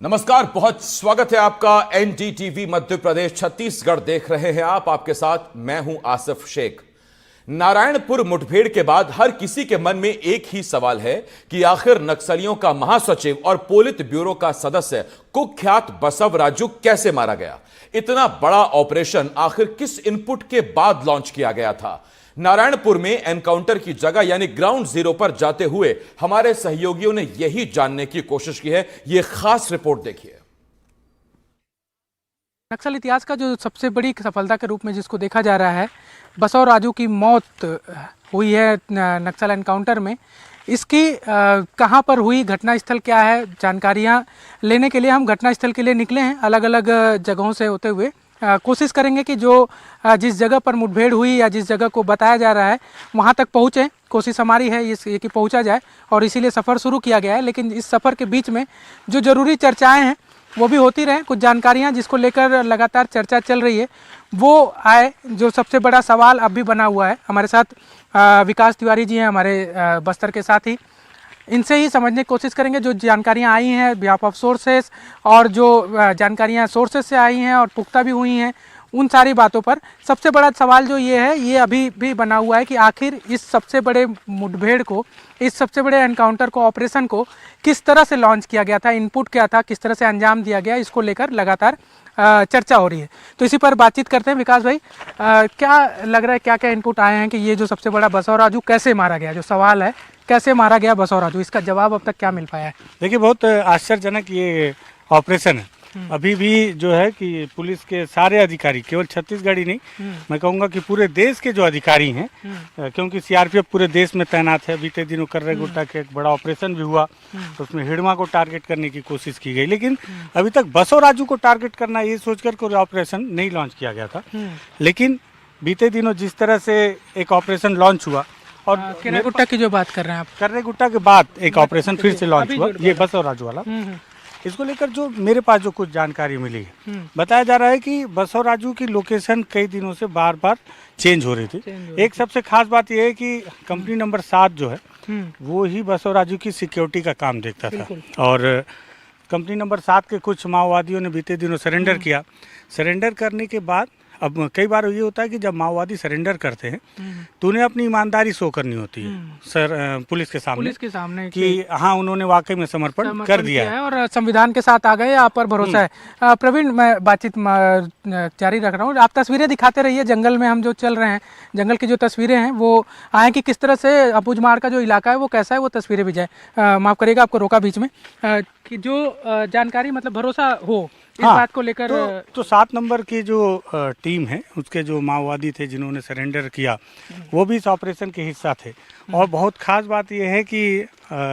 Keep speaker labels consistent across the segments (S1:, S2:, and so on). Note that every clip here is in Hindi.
S1: नमस्कार, बहुत स्वागत है आपका। एनडीटीवी मध्य प्रदेश छत्तीसगढ़ देख रहे हैं आप। आपके साथ मैं हूं आसिफ शेख। नारायणपुर मुठभेड़ के बाद हर किसी के मन में एक ही सवाल है कि आखिर नक्सलियों का महासचिव और पोलित ब्यूरो का सदस्य कुख्यात बसव राजू कैसे मारा गया। इतना बड़ा ऑपरेशन आखिर किस इनपुट के बाद लॉन्च किया गया था। नारायणपुर में एनकाउंटर की जगह यानी ग्राउंड जीरो पर जाते हुए हमारे सहयोगियों ने यही जानने की कोशिश की है। यह खास रिपोर्ट देखिए।
S2: नक्सल इतिहास का जो सबसे बड़ी सफलता के रूप में जिसको देखा जा रहा है, बसव राजू की मौत हुई है नक्सल एनकाउंटर में। इसकी कहां पर हुई, घटनास्थल क्या है, जानकारियां लेने के लिए हम घटनास्थल के लिए निकले हैं। अलग अलग जगहों से होते हुए कोशिश करेंगे कि जो जिस जगह पर मुठभेड़ हुई या जिस जगह को बताया जा रहा है वहां तक पहुँचें। कोशिश हमारी है ये कि पहुंचा जाए और इसीलिए सफ़र शुरू किया गया है। लेकिन इस सफ़र के बीच में जो ज़रूरी चर्चाएं हैं वो भी होती रहें। कुछ जानकारियां जिसको लेकर लगातार चर्चा चल रही है वो आए। जो सबसे बड़ा सवाल अब भी बना हुआ है, हमारे साथ विकास तिवारी जी हैं, हमारे बस्तर के साथी। इनसे ही समझने की कोशिश करेंगे जो जानकारियां आई हैं बिहाफ ऑफ सोर्सेस और जो जानकारियां सोर्सेस से आई हैं और पुख्ता भी हुई हैं, उन सारी बातों पर। सबसे बड़ा सवाल जो ये है, ये अभी भी बना हुआ है कि आखिर इस सबसे बड़े मुठभेड़ को, इस सबसे बड़े एनकाउंटर को, ऑपरेशन को किस तरह से लॉन्च किया गया था, इनपुट क्या था, किस तरह से अंजाम दिया गया, इसको लेकर लगातार चर्चा हो रही है। तो इसी पर बातचीत करते हैं। विकास भाई, क्या लग रहा है, क्या क्या इनपुट आए हैं कि ये जो सबसे बड़ा बसव राजू कैसे मारा गया? जो सवाल है कैसे मारा गया बसव राजू, इसका जवाब अब तक क्या मिल पाया है?
S3: देखिए, बहुत आश्चर्यजनक ये ऑपरेशन है। अभी भी जो है कि पुलिस के सारे अधिकारी, केवल छत्तीसगढ़ ही नहीं, मैं कहूँगा कि पूरे देश के जो अधिकारी हैं, क्योंकि सीआरपीएफ पूरे देश में तैनात है। बीते दिनों कर्रेगुट्टा के एक बड़ा ऑपरेशन भी हुआ, तो उसमें हिड़मा को टारगेट करने की कोशिश की गई, लेकिन अभी तक बसव राजू को टारगेट करना ये सोचकर कोई ऑपरेशन नहीं लॉन्च किया गया था। लेकिन बीते दिनों जिस तरह से एक ऑपरेशन लॉन्च हुआ, और
S2: कर्रेगुट्टा की जो बात कर रहे हैं आप,
S3: कर्रेगुट्टा के बाद एक ऑपरेशन फिर से लॉन्च हुआ, ये बसव राजू वाला। इसको लेकर जो मेरे पास जो कुछ जानकारी मिली है, बताया जा रहा है कि बसव राजू की लोकेशन कई दिनों से बार बार चेंज हो रही थी। एक सबसे खास बात यह है कि कंपनी नंबर 7 जो है वो ही बसव राजू की सिक्योरिटी का काम देखता था। और कंपनी नंबर 7 के कुछ माओवादियों ने बीते दिनों सरेंडर किया। सरेंडर करने के बाद अब कई बार ये होता है कि जब माओवादी सरेंडर करते हैं तो उन्हें अपनी ईमानदारी शो करनी होती है सर, पुलिस के सामने कि हाँ, उन्होंने वाकई में समर्पण कर दिया है
S2: और संविधान के साथ आ गए, आप पर भरोसा है। प्रवीण, मैं बातचीत जारी रख रहा हूँ। आप तस्वीरें दिखाते रहिए। जंगल में हम जो चल रहे हैं, जंगल की जो तस्वीरें हैं वो आए कि किस तरह से अबूझमाड़ का जो इलाका है वो कैसा है, वो तस्वीरें भी जाए। माफ़ करिएगा, आपको रोका बीच में। कि जो जानकारी मतलब भरोसा हो इस बात को लेकर
S3: तो 7 नंबर की जो टीम है, उसके जो माओवादी थे जिन्होंने सरेंडर किया, वो भी इस ऑपरेशन के हिस्सा थे। और बहुत खास बात यह है कि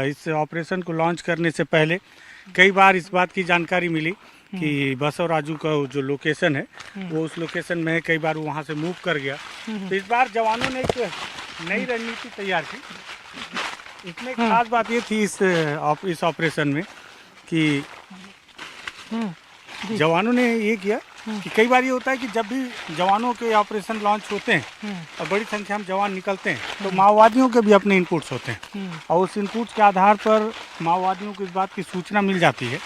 S3: इस ऑपरेशन को लॉन्च करने से पहले कई बार इस बात की जानकारी मिली कि बसव राजू का जो लोकेशन है वो उस लोकेशन में है। कई बार वो वहाँ से मूव कर गया। तो इस बार जवानों ने एक नई रणनीति तैयार की। इसमें खास बात ये थी इस ऑपरेशन में कि जवानों ने ये किया कि कई बार ये होता है कि जब भी जवानों के ऑपरेशन लॉन्च होते हैं और बड़ी संख्या में जवान निकलते हैं तो माओवादियों के भी अपने इनपुट्स होते हैं। और उस इनपुट्स के आधार पर माओवादियों को इस बात की सूचना मिल जाती है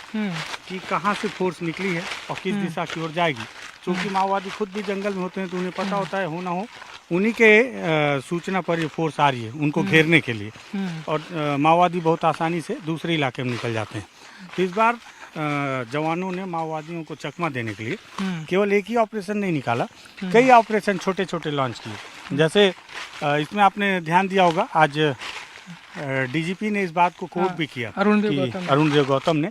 S3: कि कहाँ से फोर्स निकली है और किस दिशा की ओर जाएगी। क्योंकि माओवादी खुद भी जंगल में होते हैं तो उन्हें पता होता है, हो ना हो उन्हीं के सूचना पर ये फोर्स आ रही है उनको घेरने के लिए। और माओवादी बहुत आसानी से दूसरे इलाके में निकल जाते हैं। तो इस बार जवानों ने माओवादियों को चकमा देने के लिए केवल एक ही ऑपरेशन नहीं निकाला, कई ऑपरेशन छोटे छोटे लॉन्च किए। जैसे इसमें आपने ध्यान दिया होगा, आज डीजीपी ने इस बात को कोट भी किया, अरुण देव गौतम ने,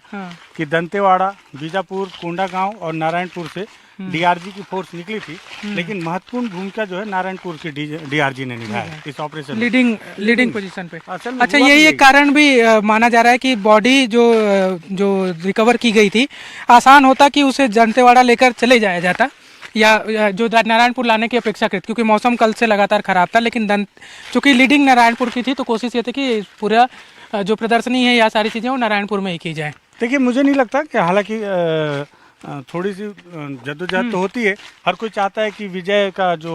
S3: कि दंतेवाड़ा, बीजापुर, कोंडागांव और नारायणपुर से डीआरजी की फोर्स निकली थी, लेकिन महत्वपूर्ण भूमिका जो है नारायणपुर की डीआरजी ने निभाया इस ऑपरेशन
S2: लीडिंग पोजीशन पे। अच्छा, यही एक कारण भी माना जा रहा है कि बॉडी जो रिकवर की गई थी, आसान होता कि उसे दंतेवाड़ा लेकर चले जाया जाता या जो नारायणपुर लाने की अपेक्षाकृत, क्योंकि मौसम कल से लगातार खराब था। लेकिन चूँकि लीडिंग नारायणपुर की थी तो कोशिश ये थी कि पूरा जो प्रदर्शनी है या सारी चीज़ें वो नारायणपुर में ही की जाए।
S3: देखिए, मुझे नहीं लगता कि, हालांकि थोड़ी सी जद्दोजहद तो होती है, हर कोई चाहता है कि विजय का जो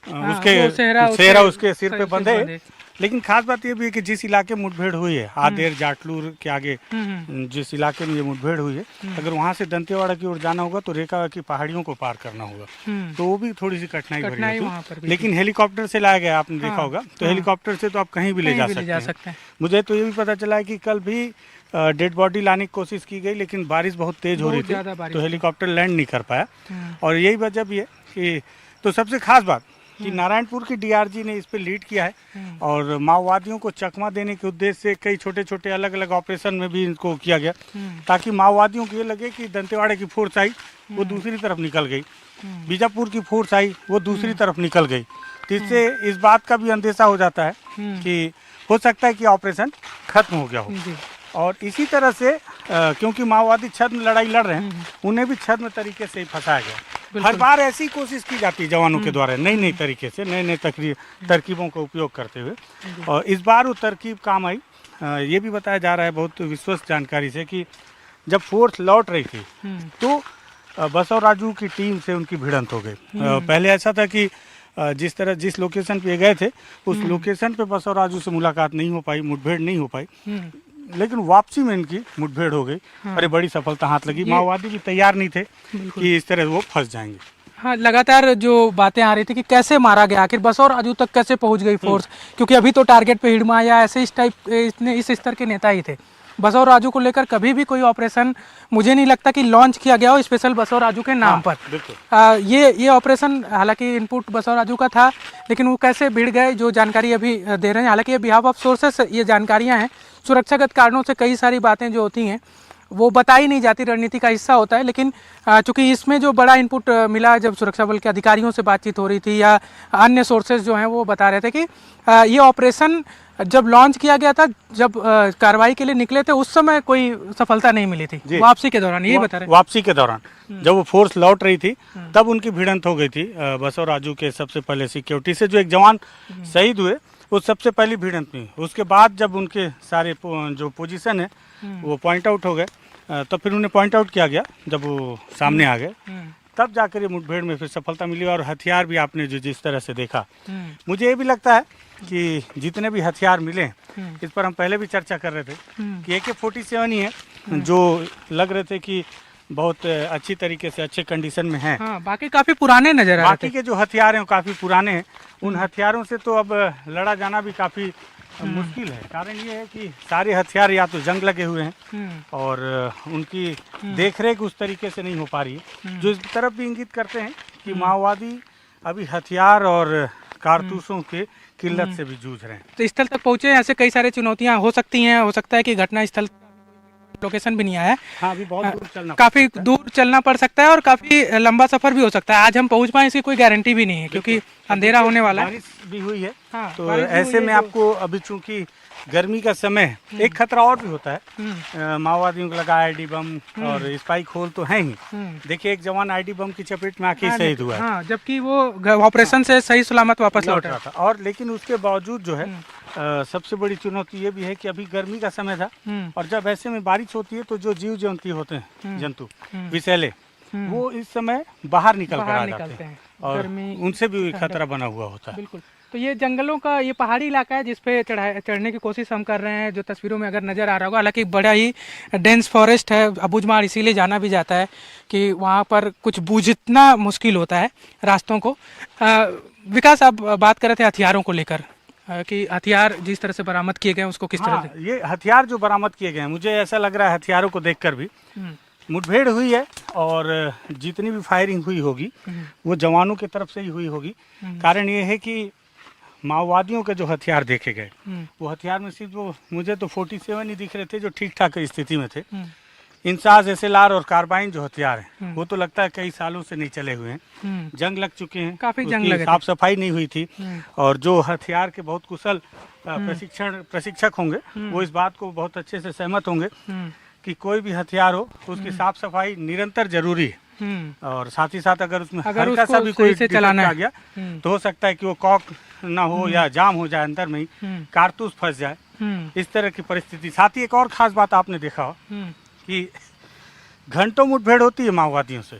S3: उसके सेहरा उसके सिर पे बंधे, लेकिन खास बात ये भी है कि जिस इलाके में मुठभेड़ हुई है, आदेर जाटलूर के आगे जिस इलाके में ये मुठभेड़ हुई है, अगर वहाँ से दंतेवाड़ा की ओर जाना होगा तो रेखा की पहाड़ियों को पार करना होगा, तो वो भी थोड़ी सी कठिनाई भरी
S2: वहाँ पर
S3: होती। लेकिन हेलीकॉप्टर से लाया गया, आपने देखा होगा, तो हेलीकॉप्टर से तो आप कहीं भी ले जा सकते हैं। मुझे तो ये भी पता चला है कि कल भी डेड बॉडी लाने की कोशिश की गई, लेकिन बारिश बहुत तेज हो रही थी, तो हेलीकॉप्टर लैंड नहीं कर पाया। और यही वजह भी है कि, तो सबसे खास बात कि नारायणपुर की डीआरजी ने इस पे लीड किया है और माओवादियों को चकमा देने के उद्देश्य से कई छोटे छोटे अलग अलग ऑपरेशन में भी इनको किया गया, ताकि माओवादियों को ये लगे कि दंतेवाड़ा की फोर्स आई वो दूसरी तरफ निकल गई, बीजापुर की फोर्स आई वो दूसरी तरफ निकल गई, तो इससे इस बात का भी अंदेशा हो जाता है कि हो सकता है कि ऑपरेशन खत्म हो गया हो। और इसी तरह से क्योंकि माओवादी छद्म लड़ाई लड़ रहे हैं, उन्हें भी छद्म तरीके से ही फंसाया गया। हर बार ऐसी कोशिश की जाती है जवानों के द्वारा, नई नई तरीके से, नए नए तरकीबों का उपयोग करते हुए, और इस बार वो तरकीब काम आई। ये भी बताया जा रहा है बहुत विश्वस्त जानकारी से कि जब फोर्स लौट रही थी तो बसव राजू की टीम से उनकी भिड़ंत हो गई। पहले ऐसा था कि जिस लोकेशन पे गए थे उस लोकेशन पे बसव राजू से मुलाकात नहीं हो पाई, मुठभेड़ नहीं हो पाई, लेकिन वापसी में इनकी मुठभेड़ हो गई। अरे बड़ी सफलता हाथ लगी, माओवादी भी तैयार नहीं थे कि इस तरह वो फंस जाएंगे।
S2: हाँ, लगातार जो बातें आ रही थी कि कैसे मारा गया, आखिर बसव राजू तक कैसे पहुंच गई फोर्स, क्योंकि अभी तो टारगेट पे हिड़मा या ऐसे इस स्तर के नेता ही थे। बसव राजू को लेकर कभी भी कोई ऑपरेशन मुझे नहीं लगता कि लॉन्च किया गया हो स्पेशल बसव राजू के नाम पर। ये ऑपरेशन हालांकि इनपुट बसव राजू का था, लेकिन वो कैसे भिड़ गए जो जानकारी अभी दे रहे हैं, हालांकि ये बिहाफ ऑफ सोर्सेस ये जानकारियां हैं, सुरक्षागत कारणों से कई सारी बातें जो होती हैं वो बताई नहीं जाती, रणनीति का हिस्सा होता है। लेकिन चूंकि इसमें जो बड़ा इनपुट मिला, जब सुरक्षा बल के अधिकारियों से बातचीत हो रही थी या अन्य सोर्सेज जो हैं वो बता रहे थे कि ये ऑपरेशन जब लॉन्च किया गया था, जब कार्रवाई के लिए निकले थे, उस समय कोई सफलता नहीं मिली थी, वापसी के दौरान, यही बता रहे हैं।
S3: वापसी के दौरान जब वो फोर्स लौट रही थी तब उनकी भिड़ंत हो गई थी बसव राजू के सबसे पहले सिक्योरिटी से। जो एक जवान शहीद हुए वो सबसे पहली भिड़ंत में, उसके बाद जब उनके सारे जो पोजीशन है वो पॉइंट आउट हो गए, तब फिर उन्हें पॉइंट आउट किया गया, जब वो सामने आ गए तब जाकर ये मुठभेड़ में फिर सफलता मिली। और हथियार भी आपने जो जिस तरह से देखा, मुझे ये भी लगता है कि जितने भी हथियार मिले, इस पर हम पहले भी चर्चा कर रहे थे कि AK-47 ही है जो लग रहे थे कि बहुत अच्छी तरीके से अच्छे कंडीशन में है।
S2: हाँ, बाकी काफी पुराने नजर आ रहे थे।
S3: बाकी के जो हथियार हैं वो काफी पुराने हैं, उन हथियारों से तो अब लड़ा जाना भी काफी मुश्किल है। कारण ये है कि सारे हथियार या तो जंग लगे हुए हैं और उनकी देखरेख उस तरीके से नहीं हो पा रही है, जो इस तरफ भी इंगित करते हैं कि माओवादी अभी हथियार और कारतूसों के किल्लत से भी जूझ रहे हैं।
S2: तो स्थल तक पहुंचे, ऐसे कई सारी चुनौतियां हो सकती हैं, हो सकता है कि घटना स्थल लोकेशन भी नहीं आया है।
S3: हाँ, अभी बहुत दूर चलना,
S2: काफी दूर चलना पड़ सकता है और काफी लंबा सफर भी हो सकता है। आज हम पहुंच पाए इसकी कोई गारंटी भी नहीं है, क्योंकि अंधेरा होने वाला है,
S3: बारिश भी हुई है।
S2: हाँ,
S3: तो ऐसे में आपको अभी चूंकि गर्मी का समय, एक खतरा और भी होता है, माओवादियों को लगा आईडी बम और स्पाइक होल तो है ही। देखिए एक जवान आईडी बम की चपेट में आके शहीद हुआ है।
S2: हाँ, जबकि वो ऑपरेशन से सही सलामत वापस लौट रहा
S3: था। और लेकिन उसके बावजूद जो है सबसे बड़ी चुनौती ये भी है कि अभी गर्मी का समय था और जब ऐसे में बारिश होती है तो जो जीव जंतु होते हैं, जंतु विषैले, वो इस समय बाहर निकल कर आ जाते हैं और उनसे भी खतरा बना हुआ होता है।
S2: बिल्कुल। तो ये जंगलों का ये पहाड़ी इलाका है जिसपे चढ़ने की कोशिश हम कर रहे हैं, जो तस्वीरों में अगर नज़र आ रहा होगा। हालांकि बड़ा ही डेंस फॉरेस्ट है अबूझमाड़, इसीलिए जाना भी जाता है कि वहाँ पर कुछ बूझना मुश्किल होता है रास्तों को। विकास, आप बात कर रहे थे हथियारों को लेकर कि हथियार जिस तरह से बरामद किए गए उसको किस तरह से,
S3: ये हथियार जो बरामद किए गए हैं, मुझे ऐसा लग रहा है हथियारों को देखकर भी मुठभेड़ हुई है और जितनी भी फायरिंग हुई होगी वो जवानों की तरफ से ही हुई होगी। कारण ये है कि माओवादियों के जो हथियार देखे गए वो हथियार में सिर्फ वो मुझे तो 47 ही दिख रहे थे जो ठीक ठाक स्थिति में थे। इंसास, SLR और कार्बाइन जो हथियार हैं वो तो लगता है कई सालों से नहीं चले हुए हैं, जंग लग चुके हैं,
S2: काफी जंग लगे,
S3: साफ सफाई नहीं हुई थी। और जो हथियार के बहुत कुशल प्रशिक्षक होंगे वो इस बात को बहुत अच्छे से सहमत होंगे कि कोई भी हथियार हो उसकी साफ सफाई निरंतर जरूरी है। और साथ ही साथ अगर उसमें हल्का सा भी कोई चलाना आ गया तो हो सकता है कि वो कॉक ना हो या जाम हो जाए, अंदर में ही कारतूस फंस जाए, इस तरह की परिस्थिति। साथ ही एक और खास बात आपने देखा हो कि घंटों मुठभेड़ होती है माओवादियों से।